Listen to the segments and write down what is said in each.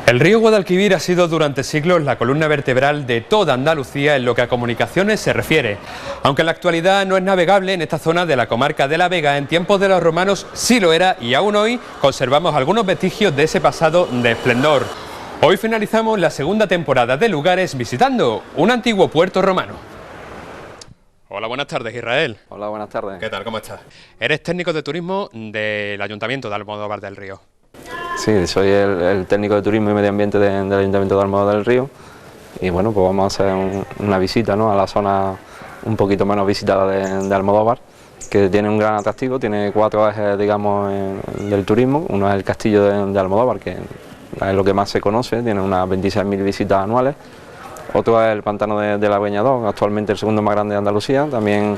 El río Guadalquivir ha sido durante siglos la columna vertebral de toda Andalucía en lo que a comunicaciones se refiere. Aunque en la actualidad no es navegable en esta zona de la comarca de La Vega, en tiempos de los romanos sí lo era y aún hoy conservamos algunos vestigios de ese pasado de esplendor. Hoy finalizamos la segunda temporada de Lugares visitando un antiguo puerto romano. Hola, buenas tardes, Israel. Hola, buenas tardes. ¿Qué tal? ¿Cómo estás? Eres técnico de turismo del Ayuntamiento de Almodóvar del Río. Sí, soy el técnico de turismo y medio ambiente del Ayuntamiento de Almodóvar del Río y bueno, pues vamos a hacer una visita, ¿no?, a la zona un poquito menos visitada de Almodóvar, que tiene un gran atractivo, tiene 4 ejes, digamos, del turismo. Uno es el castillo de Almodóvar, que es lo que más se conoce, tiene unas 26.000 visitas anuales. Otro es el pantano de la Beña 2, actualmente el segundo más grande de Andalucía, también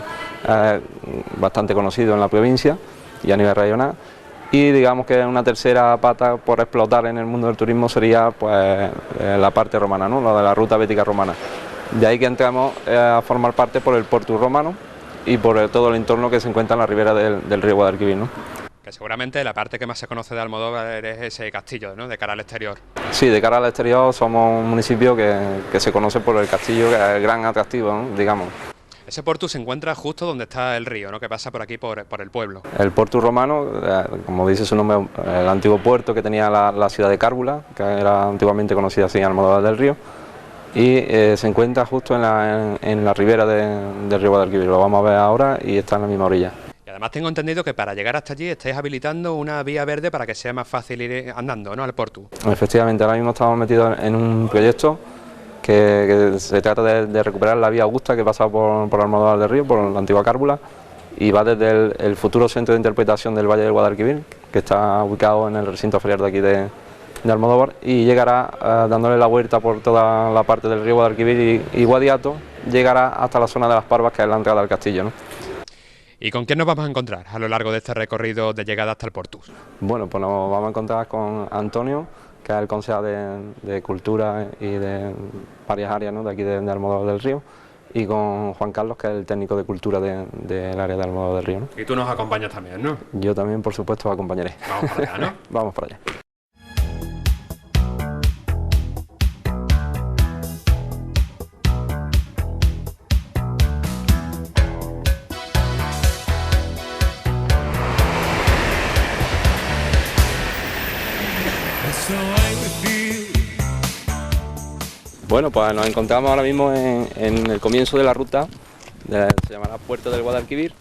bastante conocido en la provincia y a nivel regional. Y digamos que una tercera pata por explotar en el mundo del turismo sería pues la parte romana, ¿no?, la de la ruta bética romana. De ahí que entramos a formar parte por el Portus Romano y por todo el entorno que se encuentra en la ribera del río Guadalquivir, ¿no? Que seguramente la parte que más se conoce de Almodóvar es ese castillo, ¿no?, de cara al exterior. Sí, de cara al exterior somos un municipio que se conoce por el castillo, que es el gran atractivo, ¿no?, digamos. Ese Portus se encuentra justo donde está el río, ¿no?, que pasa por aquí, por el pueblo. El Portus Romano, como dice su nombre, el antiguo puerto que tenía la ciudad de Cárgula, que era antiguamente conocida así, Almodóvar del Río, y se encuentra justo en la ribera del río Guadalquivir. Lo vamos a ver ahora y está en la misma orilla. Y además tengo entendido que para llegar hasta allí estáis habilitando una vía verde para que sea más fácil ir andando, ¿no?, al Portus. Efectivamente, ahora mismo estamos metidos en un proyecto que se trata de recuperar la vía Augusta que pasa por Almodóvar del Río, por la antigua Cárgula, y va desde el futuro centro de interpretación del Valle del Guadalquivir, que está ubicado en el recinto ferial de aquí de Almodóvar, y llegará dándole la vuelta por toda la parte del río Guadalquivir y Guadiato, llegará hasta la zona de las Parvas, que es la entrada al castillo, ¿no? ¿Y con quién nos vamos a encontrar a lo largo de este recorrido de llegada hasta el Portus? Bueno, pues nos vamos a encontrar con Antonio, que es el concejal de Cultura y de varias áreas, ¿no?, de aquí de Almodóvar del Río, y con Juan Carlos, que es el técnico de Cultura del área de Almodóvar del Río, ¿no? Y tú nos acompañas también, ¿no? Yo también, por supuesto, os acompañaré. Vamos para allá, ¿no? Vamos para allá. Bueno, pues nos encontramos ahora mismo en el comienzo de la ruta, se llamará Puerto del Guadalquivir,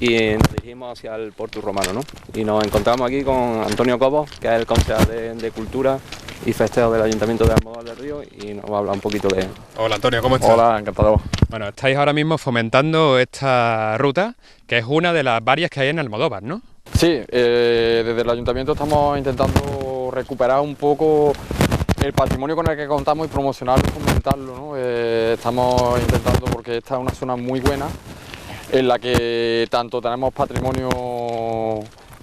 y nos dirigimos hacia el Portus Romano, ¿no? Y nos encontramos aquí con Antonio Cobos, que es el concejal de Cultura y Festejo del Ayuntamiento de Almodóvar del Río, y nos va a hablar un poquito de... Hola Antonio, ¿cómo estás? Hola, encantado. Bueno, estáis ahora mismo fomentando esta ruta, que es una de las varias que hay en Almodóvar, ¿no? Sí, desde el Ayuntamiento estamos intentando recuperar un poco el patrimonio con el que contamos y promocionarlo y fomentarlo, ¿no? Estamos intentando, porque esta es una zona muy buena en la que tanto tenemos patrimonio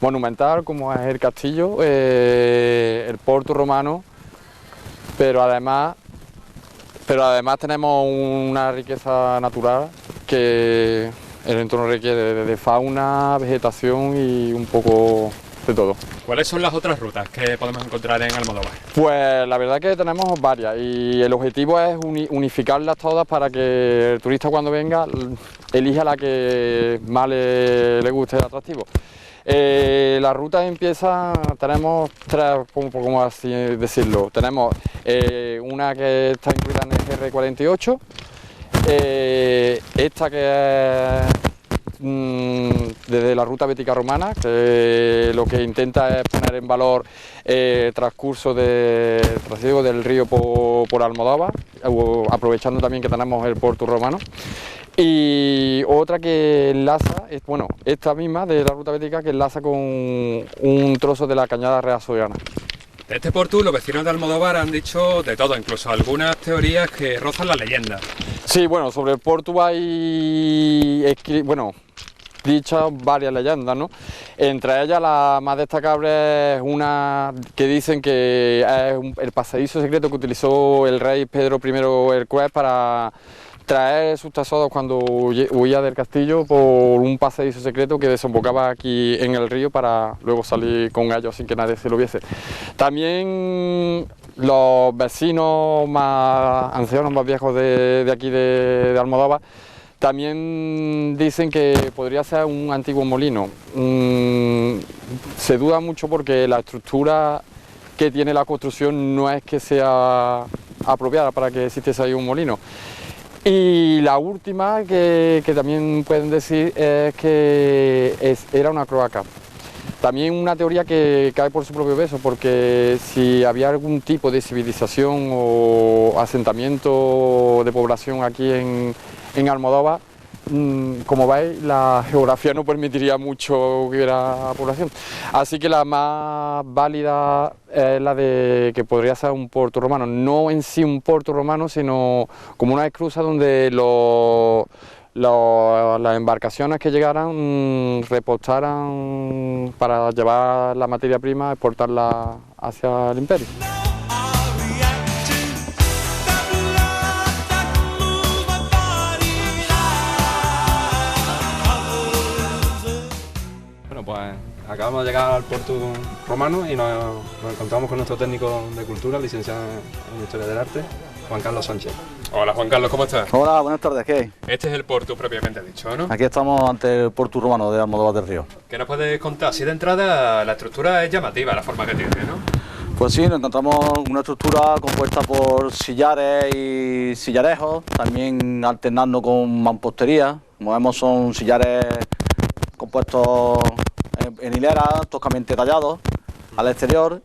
monumental como es el castillo, el Portus Romano, pero además tenemos una riqueza natural que el entorno requiere de fauna, vegetación y un poco de todo. ¿Cuáles son las otras rutas que podemos encontrar en Almodóvar? Pues la verdad que tenemos varias y el objetivo es unificarlas todas para que el turista cuando venga elija la que más le guste el atractivo. La ruta empieza, tenemos 3, como así decirlo, tenemos una que está incluida en el GR48, esta que es desde la ruta bética romana, que lo que intenta es poner en valor el transcurso del río por Almodóvar, aprovechando también que tenemos el Portus Romano. Y otra que enlaza, bueno, esta misma de la ruta bética, que enlaza con un trozo de la cañada real soriana. De este Portus los vecinos de Almodóvar han dicho de todo, incluso algunas teorías que rozan la leyenda. Sí, bueno, sobre el Portus hay dichas varias leyendas, ¿no? Entre ellas la más destacable es una que dicen que es el pasadizo secreto que utilizó el rey Pedro I el Cruel para traer sus tesoros cuando huía del castillo por un pasadizo secreto que desembocaba aquí en el río para luego salir con ellos sin que nadie se lo viese. También los vecinos más ancianos, más viejos de aquí de Almodóvar, también dicen que podría ser un antiguo molino. Se duda mucho porque la estructura que tiene la construcción no es que sea apropiada para que existiese ahí un molino. Y la última que también pueden decir es que era una cloaca. También una teoría que cae por su propio peso, porque si había algún tipo de civilización o asentamiento de población aquí en Almodóvar, como veis, la geografía no permitiría mucho que hubiera población. Así que la más válida es la de que podría ser un puerto romano, no en sí un puerto romano, sino como una esclusa donde las embarcaciones que llegaran repostaran para llevar la materia prima, exportarla hacia el imperio. Bueno, pues acabamos de llegar al puerto romano y nos encontramos con nuestro técnico de cultura, licenciado en Historia del Arte, Juan Carlos Sánchez. Hola Juan Carlos, ¿cómo estás? Hola, buenas tardes, ¿qué hay? Este es el puerto propiamente dicho, ¿no? Aquí estamos ante el puerto romano de Almodóvar del Río. ¿Qué nos puedes contar? Así de entrada, la estructura es llamativa, la forma que tiene, ¿no? Pues sí, nos encontramos una estructura compuesta por sillares y sillarejos, también alternando con mampostería. Como vemos, son sillares compuestos en hilera, toscamente tallados al exterior,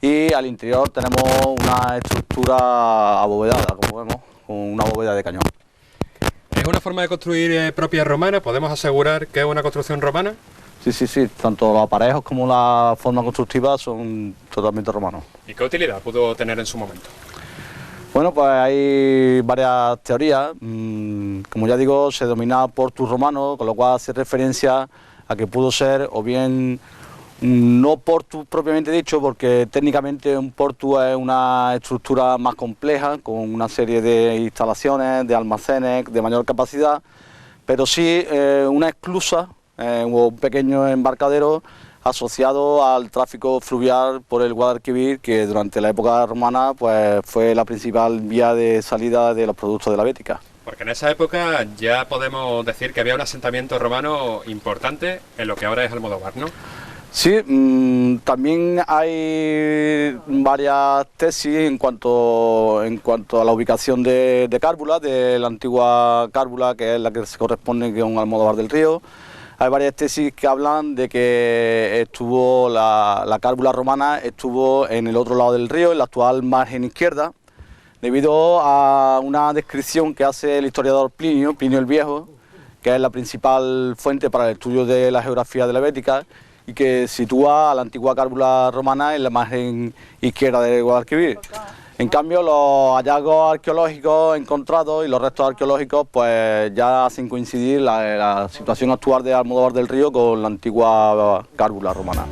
y al interior tenemos una estructura abovedada, como vemos, con una bóveda de cañón. ¿Es una forma de construir propia romana? ¿Podemos asegurar que es una construcción romana? Sí, tanto los aparejos como la forma constructiva son totalmente romanos. ¿Y qué utilidad pudo tener en su momento? Bueno, pues hay varias teorías. Como ya digo, se denomina portus romano, con lo cual hace referencia a que pudo ser o bien no portus propiamente dicho, porque técnicamente un portus es una estructura más compleja, con una serie de instalaciones, de almacenes de mayor capacidad, pero sí una esclusa o un pequeño embarcadero asociado al tráfico fluvial por el Guadalquivir, que durante la época romana pues fue la principal vía de salida de los productos de la Bética. Porque en esa época ya podemos decir que había un asentamiento romano importante en lo que ahora es Almodóvar, ¿no? Sí, también hay varias tesis en cuanto a la ubicación de Cárbula, de la antigua Cárbula, que es la que se corresponde con Almodóvar del Río. Hay varias tesis que hablan de que estuvo la Cárbula romana estuvo en el otro lado del río, en la actual margen izquierda, debido a una descripción que hace el historiador Plinio el Viejo, que es la principal fuente para el estudio de la geografía de la Bética, y que sitúa a la antigua Cárbula romana en la margen izquierda del Guadalquivir. En cambio, los hallazgos arqueológicos encontrados y los restos arqueológicos pues ya hacen coincidir la situación actual de Almodóvar del Río con la antigua Cárbula romana.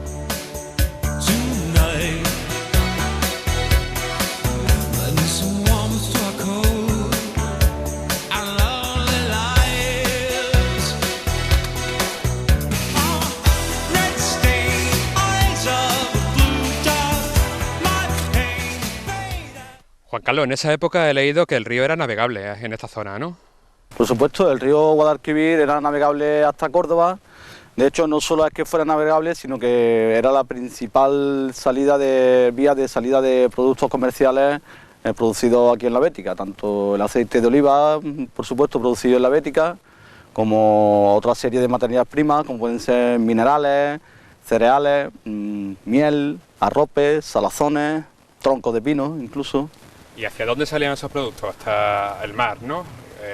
Juan Carlos, en esa época he leído que el río era navegable en esta zona, ¿no? Por supuesto, el río Guadalquivir era navegable hasta Córdoba. De hecho, no solo es que fuera navegable, sino que era la principal vía de salida de productos comerciales producidos aquí en la Bética, tanto el aceite de oliva, por supuesto, producido en la Bética, como otra serie de materias primas, como pueden ser minerales, cereales, miel, arropes, salazones, troncos de pino incluso. ¿Y hacia dónde salían esos productos? Hasta el mar, ¿no?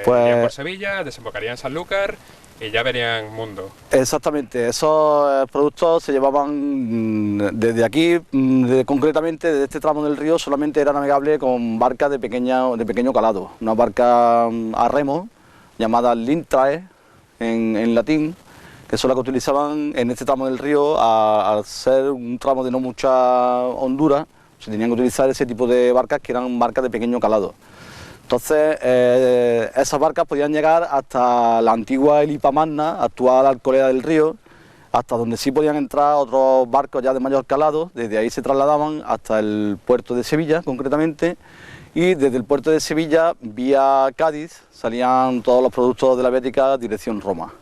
Irían por Sevilla, desembocarían en Sanlúcar y ya verían mundo. Exactamente, esos productos se llevaban desde aquí, concretamente desde este tramo del río, solamente era navegable con barcas de pequeño calado, una barca a remo llamada lintrae en latín, que son las que utilizaban en este tramo del río. Al ser un tramo de no mucha hondura, se tenían que utilizar ese tipo de barcas, que eran barcas de pequeño calado. Entonces, esas barcas podían llegar hasta la antigua Elipa Magna, actual Alcolea del Río, hasta donde sí podían entrar otros barcos ya de mayor calado. Desde ahí se trasladaban hasta el puerto de Sevilla, concretamente, y desde el puerto de Sevilla, vía Cádiz, salían todos los productos de la Bética dirección Roma.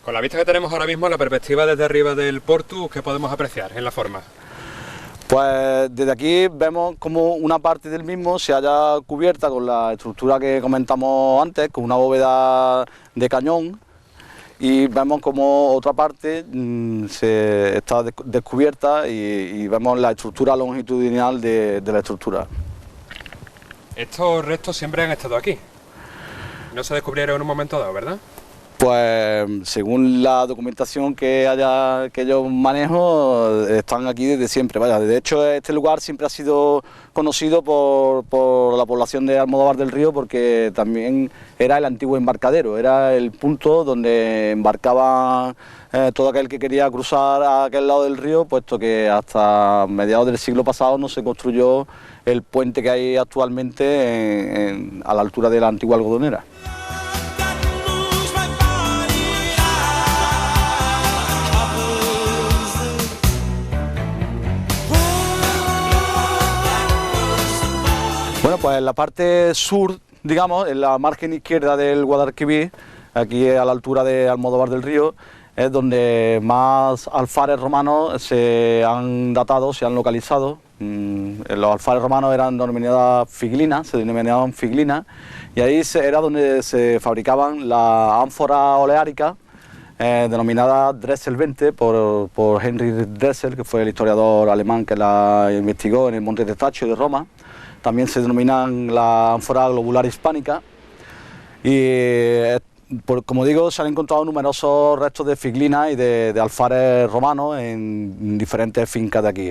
Con la vista que tenemos ahora mismo, la perspectiva desde arriba del Portus, ¿qué podemos apreciar en la forma? Pues desde aquí vemos como una parte del mismo se halla cubierta con la estructura que comentamos antes, con una bóveda de cañón, y vemos como otra parte se está descubierta y vemos la estructura longitudinal de la estructura. Estos restos siempre han estado aquí. No se descubrieron en un momento dado, ¿verdad? Pues según la documentación que yo manejo, están aquí desde siempre. Vaya, de hecho, este lugar siempre ha sido conocido por la población de Almodóvar del Río, porque también era el antiguo embarcadero, era el punto donde embarcaba todo aquel que quería cruzar a aquel lado del río, puesto que hasta mediados del siglo pasado no se construyó el puente que hay actualmente a la altura de la antigua algodonera. Bueno, pues en la parte sur, digamos, en la margen izquierda del Guadalquivir, aquí a la altura de Almodóvar del Río, es donde más alfares romanos se han datado, se han localizado. Los alfares romanos eran denominadas figlinas, se denominaban figlinas, y ahí era donde se fabricaban las ánforas oleáricas, denominada Dressel 20 por Henry Dressel, que fue el historiador alemán que la investigó en el Monte Testaccio de Roma. También se denominan la ánfora globular hispánica y, como digo, se han encontrado numerosos restos de figlinas y de alfares romanos en diferentes fincas de aquí.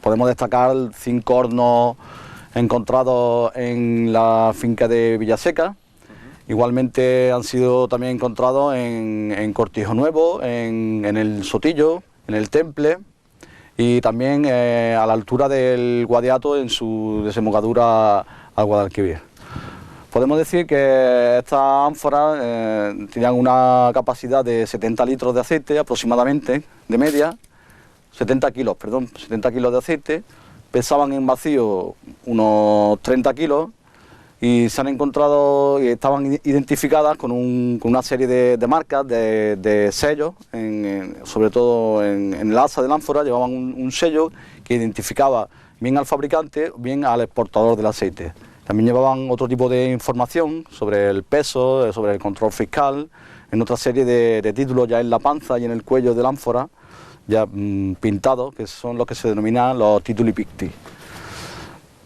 Podemos destacar 5 hornos encontrados en la finca de Villaseca. Igualmente han sido también encontrados en Cortijo Nuevo, en el Sotillo, en el Temple, y también a la altura del Guadiato en su desembocadura al Guadalquivir. Podemos decir que estas ánforas tenían una capacidad de 70 litros de aceite aproximadamente, de media, 70 kilos de aceite, pesaban en vacío unos 30 kilos y se han encontrado y estaban identificadas con una serie de marcas, de sellos, sobre todo en el asa de la ánfora llevaban un sello que identificaba bien al fabricante, bien al exportador del aceite. También llevaban otro tipo de información sobre el peso, sobre el control fiscal, en otra serie de títulos ya en la panza y en el cuello de la ánfora, ya pintados, que son los que se denominan los tituli picti.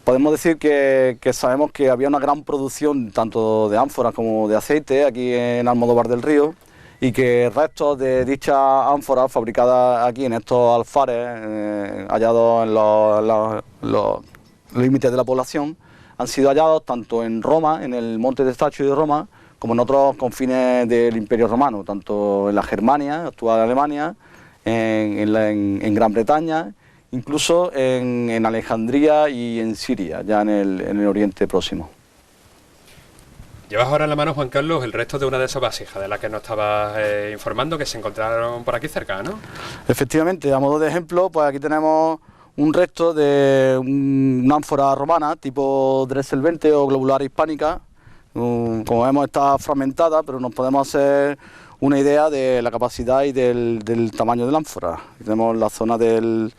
Podemos decir que sabemos que había una gran producción tanto de ánforas como de aceite aquí en Almodóvar del Río, y que restos de dichas ánforas fabricadas aquí en estos alfares hallados en los límites de la población han sido hallados tanto en Roma, en el Monte Testaccio de Roma, como en otros confines del Imperio Romano, tanto en la Germania, actual Alemania, en Gran Bretaña, incluso en Alejandría y en Siria, ya en el Oriente Próximo. Llevas ahora en la mano, Juan Carlos, el resto de una de esas vasijas de las que nos estabas informando, que se encontraron por aquí cerca, ¿no? Efectivamente, a modo de ejemplo, pues aquí tenemos un resto de una ánfora romana tipo Dressel 20 o globular hispánica. Como vemos, está fragmentada, pero nos podemos hacer una idea de la capacidad y del tamaño de la ánfora. Aquí tenemos la zona del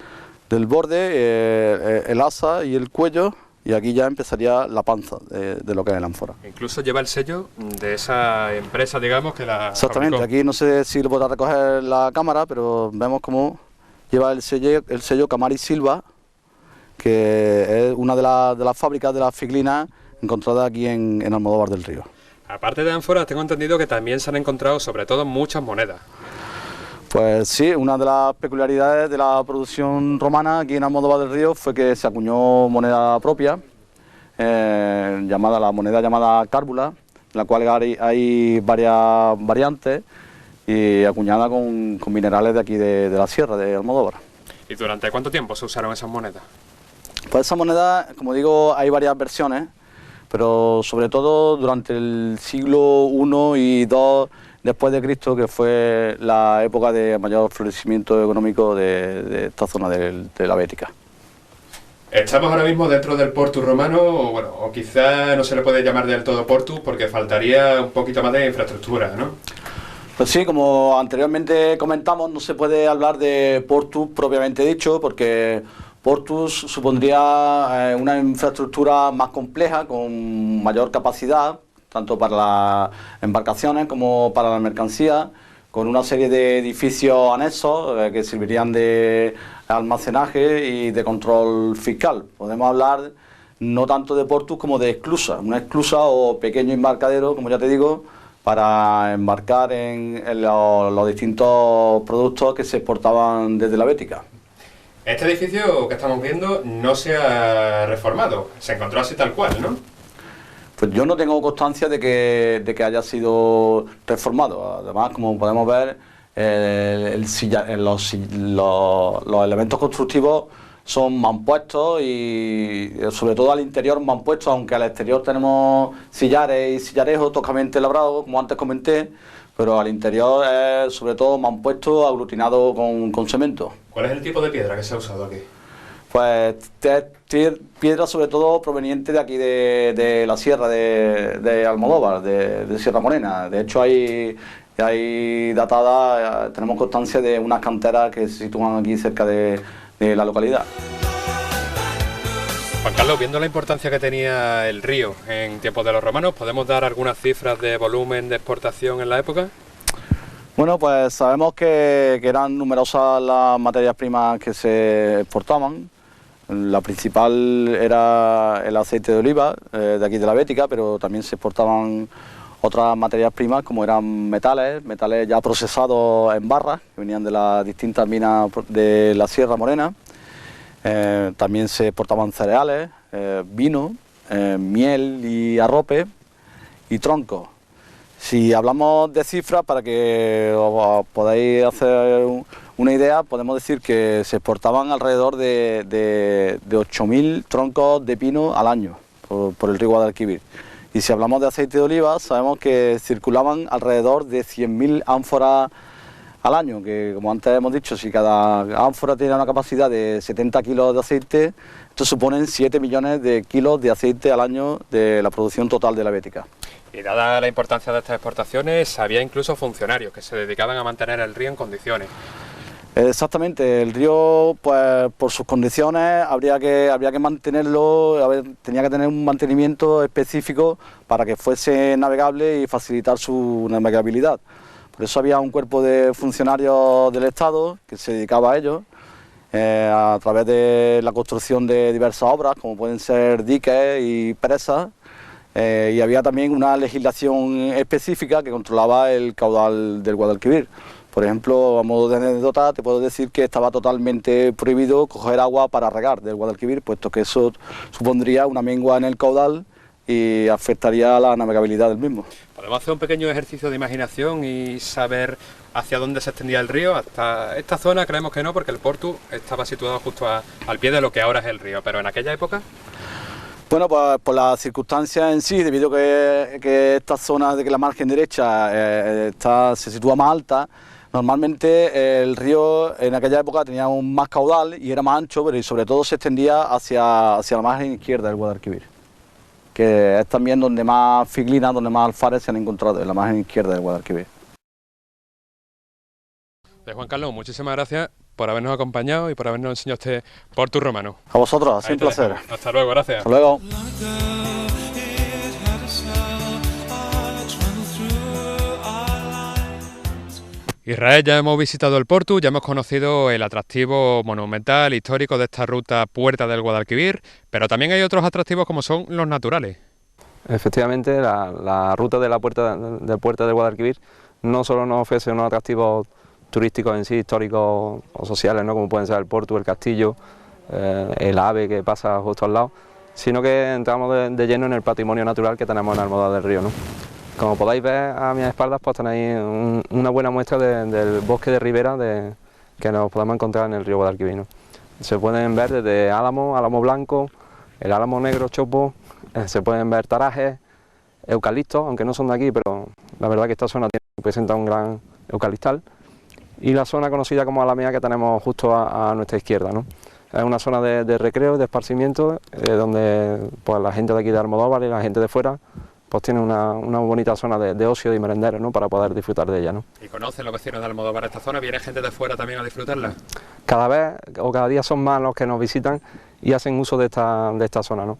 borde, el asa y el cuello, y aquí ya empezaría la panza de lo que es la ánfora. Incluso lleva el sello de esa empresa, digamos, que la Exactamente, fabricó. Aquí no sé si lo podrá recoger la cámara, pero vemos cómo lleva el sello Camari Silva, que es una de las fábricas de las figlinas encontradas aquí en Almodóvar del Río. Aparte de ánforas, tengo entendido que también se han encontrado sobre todo muchas monedas. Pues sí, una de las peculiaridades de la producción romana aquí en Almodóvar del Río fue que se acuñó moneda propia, la moneda llamada cárbula, en la cual hay varias variantes y acuñada con minerales de aquí de la sierra de Almodóvar. ¿Y durante cuánto tiempo se usaron esas monedas? Pues esas monedas, como digo, hay varias versiones. pero sobre todo durante el siglo I y II después de Cristo, que fue la época de mayor florecimiento económico de esta zona de la Bética. Estamos ahora mismo dentro del Portu romano, o quizá no se le puede llamar del todo Portu porque faltaría un poquito más de infraestructura, ¿no? Pues sí, como anteriormente comentamos, no se puede hablar de Portus propiamente dicho, porque Portus supondría una infraestructura más compleja, con mayor capacidad, tanto para las embarcaciones como para la mercancía, con una serie de edificios anexos que servirían de almacenaje y de control fiscal. Podemos hablar no tanto de Portus como de esclusa, una esclusa o pequeño embarcadero, como ya te digo, para embarcar en los distintos productos que se exportaban desde la Bética. Este edificio que estamos viendo no se ha reformado, se encontró así tal cual, ¿no? Pues yo no tengo constancia de que haya sido reformado. Además, como podemos ver, los elementos constructivos son mampuestos y sobre todo al interior mampuestos, aunque al exterior tenemos sillares y sillarejos toscamente labrados, como antes comenté, pero al interior es sobre todo mampuesto aglutinado con cemento. ¿Cuál es el tipo de piedra que se ha usado aquí? Pues piedra sobre todo proveniente de aquí de la sierra de Almodóvar, de Sierra Morena. De hecho hay datada, tenemos constancia de unas canteras que se sitúan aquí cerca de la localidad. Juan Carlos, viendo la importancia que tenía el río en tiempos de los romanos, ¿podemos dar algunas cifras de volumen de exportación en la época? Bueno, pues sabemos que eran numerosas las materias primas que se exportaban. La principal era el aceite de oliva, de aquí de la Bética, pero también se exportaban otras materias primas como eran metales ya procesados en barras, que venían de las distintas minas de la Sierra Morena. También se exportaban cereales, vino, miel y arrope y troncos. Si hablamos de cifras, para que os podáis hacer una idea, podemos decir que se exportaban alrededor de 8.000 troncos de pino al año por el río Guadalquivir. Y si hablamos de aceite de oliva, sabemos que circulaban alrededor de 100.000 ánforas al año, que como antes hemos dicho, si cada ánfora tiene una capacidad de 70 kilos de aceite, esto suponen 7 millones de kilos de aceite al año de la producción total de la Bética. Y dada la importancia de estas exportaciones, había incluso funcionarios que se dedicaban a mantener el río en condiciones. Exactamente, el río, pues por sus condiciones habría que mantenerlo, tenía que tener un mantenimiento específico para que fuese navegable y facilitar su navegabilidad. Por eso había un cuerpo de funcionarios del Estado que se dedicaba a ello, a través de la construcción de diversas obras, como pueden ser diques y presas, y había también una legislación específica que controlaba el caudal del Guadalquivir. Por ejemplo, a modo de anécdota, te puedo decir que estaba totalmente prohibido coger agua para regar del Guadalquivir, puesto que eso supondría una mengua en el caudal y afectaría a la navegabilidad del mismo. ¿Podemos hacer un pequeño ejercicio de imaginación y saber hacia dónde se extendía el río? Hasta esta zona creemos que no, porque el Portu estaba situado justo al pie de lo que ahora es el río, pero en aquella época... Bueno, pues por las circunstancias en sí, debido a que esta zona de que la margen derecha se sitúa más alta, normalmente el río en aquella época tenía un más caudal y era más ancho, pero y sobre todo se extendía hacia la margen izquierda del Guadalquivir, que es también donde más figlinas, donde más alfares se han encontrado, en la margen izquierda del Guadalquivir. Juan Carlos, muchísimas gracias por habernos acompañado y por habernos enseñado este Portu romano. A vosotros, ha sido un placer. Hasta luego, gracias. Hasta luego. Israel, ya hemos visitado el Portu, ya hemos conocido el atractivo monumental histórico de esta ruta Puerta del Guadalquivir, pero también hay otros atractivos como son los naturales. Efectivamente, la ruta de la Puerta del Guadalquivir no solo nos ofrece unos atractivos turísticos en sí, históricos o sociales, ¿no? Como pueden ser el Portu, el castillo, el ave que pasa justo al lado, sino que entramos de lleno en el patrimonio natural que tenemos en Almodóvar del Río, ¿no? Como podéis ver a mis espaldas, pues tenéis una buena muestra del bosque de ribera que nos podemos encontrar en el río Guadalquivir, ¿no? Se pueden ver desde álamo blanco, el álamo negro chopo, se pueden ver tarajes, eucaliptos, aunque no son de aquí, pero la verdad que esta zona presenta un gran eucaliptal, y la zona conocida como Alamea que tenemos justo a nuestra izquierda, ¿no? Es una zona de recreo, de esparcimiento, donde pues, la gente de aquí de Almodóvar y la gente de fuera pues tiene una bonita zona de ocio y merendero, ¿no? Para poder disfrutar de ella, ¿no? ¿Y conocen los vecinos de Almodóvar esta zona? ¿Viene gente de fuera también a disfrutarla? Cada vez o cada día son más los que nos visitan y hacen uso de esta zona, ¿no?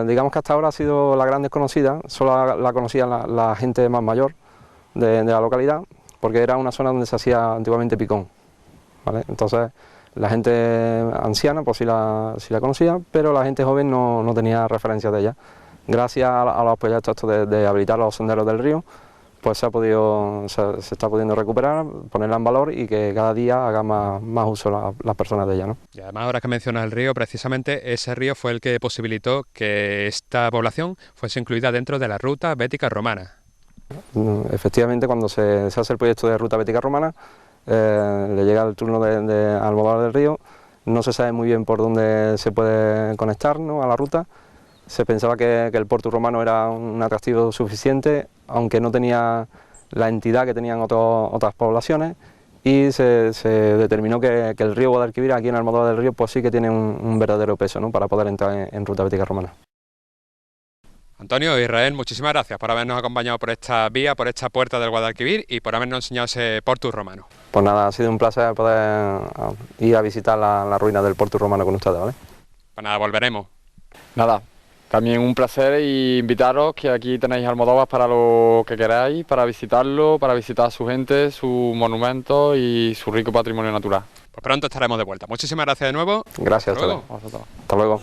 Digamos que hasta ahora ha sido la gran desconocida, solo la conocía la gente más mayor de la localidad, porque era una zona donde se hacía antiguamente picón, ¿vale? Entonces la gente anciana pues sí la conocía, pero la gente joven no tenía referencia de ella. Gracias a los proyectos estos de habilitar los senderos del río, pues se está pudiendo recuperar, ponerla en valor y que cada día haga más uso las personas de ella, ¿no? Y además, ahora que mencionas el río, precisamente ese río fue el que posibilitó que esta población fuese incluida dentro de la ruta bética romana. Efectivamente, cuando se hace el proyecto de ruta bética romana, le llega el turno de Almodóvar del Río, no se sabe muy bien por dónde se puede conectar, ¿no? A la ruta. Se pensaba que el puerto romano era un atractivo suficiente, aunque no tenía la entidad que tenían otras poblaciones, y se determinó que el río Guadalquivir, aquí en Almodóvar del Río, pues sí que tiene un verdadero peso, ¿no? Para poder entrar en ruta bética romana. Antonio, Israel, muchísimas gracias por habernos acompañado por esta vía, por esta puerta del Guadalquivir y por habernos enseñado ese Portus romano. Pues nada, ha sido un placer poder ir a visitar la ruina del Portus romano con ustedes, ¿vale? Pues nada, volveremos. Nada, también un placer y invitaros que aquí tenéis Almodóvar para lo que queráis, para visitarlo, para visitar a su gente, sus monumentos y su rico patrimonio natural. Pues pronto estaremos de vuelta. Muchísimas gracias de nuevo. Gracias a ustedes. Hasta luego.